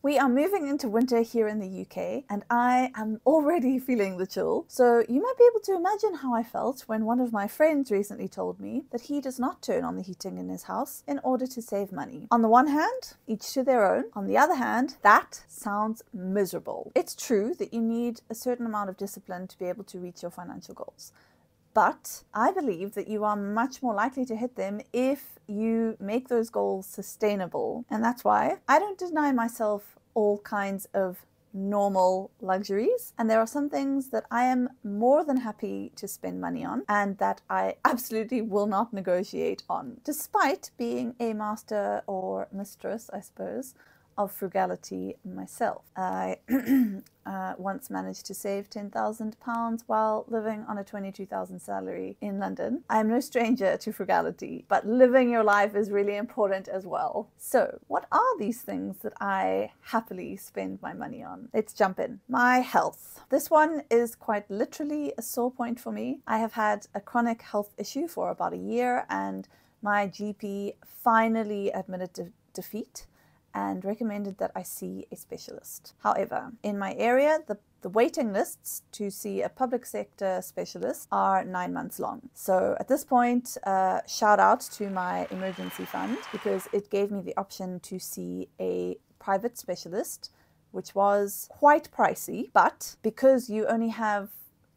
We are moving into winter here in the UK, and I am already feeling the chill. So you might be able to imagine how I felt when one of my friends recently told me that he does not turn on the heating in his house in order to save money. On the one hand, each to their own. On the other hand, that sounds miserable. It's true that you need a certain amount of discipline to be able to reach your financial goals. But I believe that you are much more likely to hit them if you make those goals sustainable. And that's why I don't deny myself all kinds of normal luxuries. And there are some things that I am more than happy to spend money on and that I absolutely will not negotiate on, despite being a master or mistress, I suppose, of frugality myself. I once managed to save £10,000 while living on a 22,000 salary in London. I am no stranger to frugality, but living your life is really important as well. So what are these things that I happily spend my money on? Let's jump in. My health. This one is quite literally a sore point for me. I have had a chronic health issue for about a year, and my GP finally admitted defeat and recommended that I see a specialist. However, in my area, the waiting lists to see a public sector specialist are 9 months long. So at this point, shout out to my emergency fund, because it gave me the option to see a private specialist, which was quite pricey. But because you only have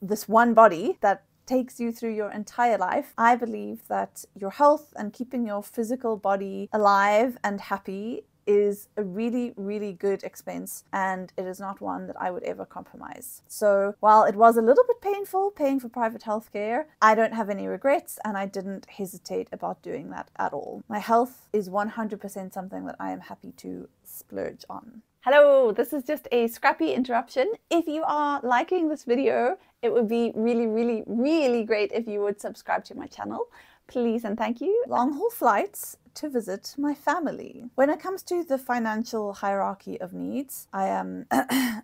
this one body that takes you through your entire life, I believe that your health and keeping your physical body alive and happy is a really, really good expense, and it is not one that I would ever compromise. So while it was a little bit painful paying for private healthcare, I don't have any regrets, and I didn't hesitate about doing that at all. My health is 100% something that I am happy to splurge on. Hello, this is just a scrappy interruption. If you are liking this video, it would be really, really, really great if you would subscribe to my channel. Please and thank you. Long haul flights to visit my family. When it comes to the financial hierarchy of needs, I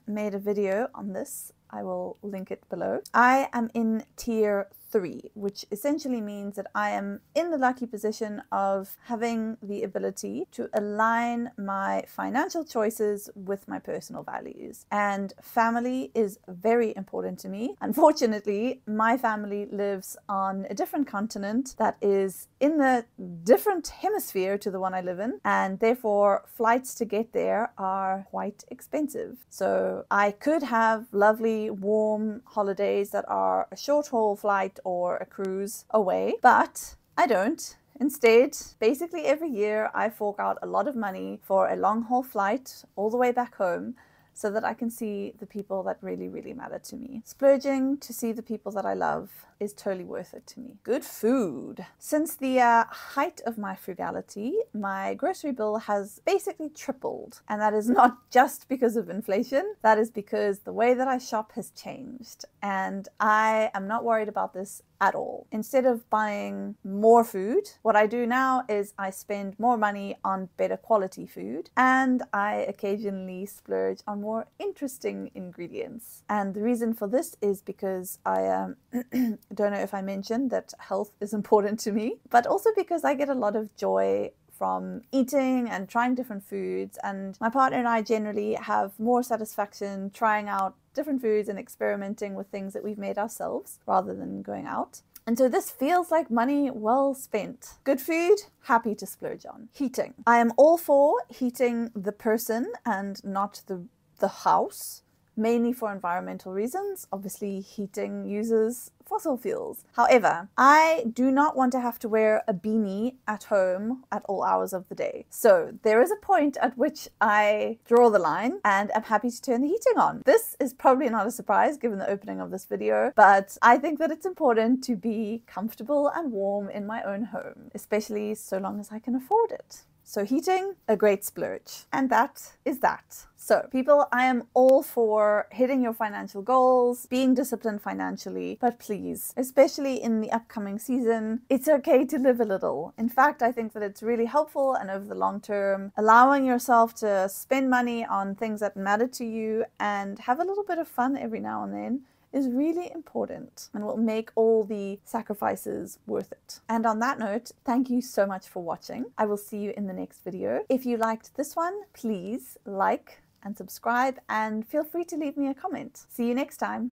made a video on this. I will link it below. I am in tier 3, which essentially means that I am in the lucky position of having the ability to align my financial choices with my personal values. And family is very important to me. Unfortunately, my family lives on a different continent that is in the different hemisphere to the one I live in, and therefore flights to get there are quite expensive. So I could have lovely warm holidays that are a short haul flight or a cruise away, but I don't. Instead, basically every year I fork out a lot of money for a long haul flight all the way back home, so that I can see the people that really, really matter to me. Splurging to see the people that I love is totally worth it to me. Good food. Since the height of my frugality, my grocery bill has basically tripled. And that is not just because of inflation. That is because the way that I shop has changed. And I am not worried about this at all. Instead of buying more food, what I do now is I spend more money on better quality food, and I occasionally splurge on more interesting ingredients. And the reason for this is because I don't know if I mentioned that health is important to me, but also because I get a lot of joy from eating and trying different foods, and my partner and I generally have more satisfaction trying out different foods and experimenting with things that we've made ourselves rather than going out. And so this feels like money well spent. Good food, happy to splurge on. Heating. I am all for heating the person and not the house, mainly for environmental reasons. Obviously, heating uses fossil fuels. However, I do not want to have to wear a beanie at home at all hours of the day. So there is a point at which I draw the line and am happy to turn the heating on. This is probably not a surprise given the opening of this video, but I think that it's important to be comfortable and warm in my own home, especially so long as I can afford it. So heating, a great splurge. And that is that. So people, I am all for hitting your financial goals, being disciplined financially, but please, especially in the upcoming season, it's okay to live a little. In fact, I think that it's really helpful, and over the long term, allowing yourself to spend money on things that matter to you and have a little bit of fun every now and then is really important and will make all the sacrifices worth it. And on that note, thank you so much for watching. I will see you in the next video. If you liked this one, please like and subscribe, and feel free to leave me a comment. See you next time.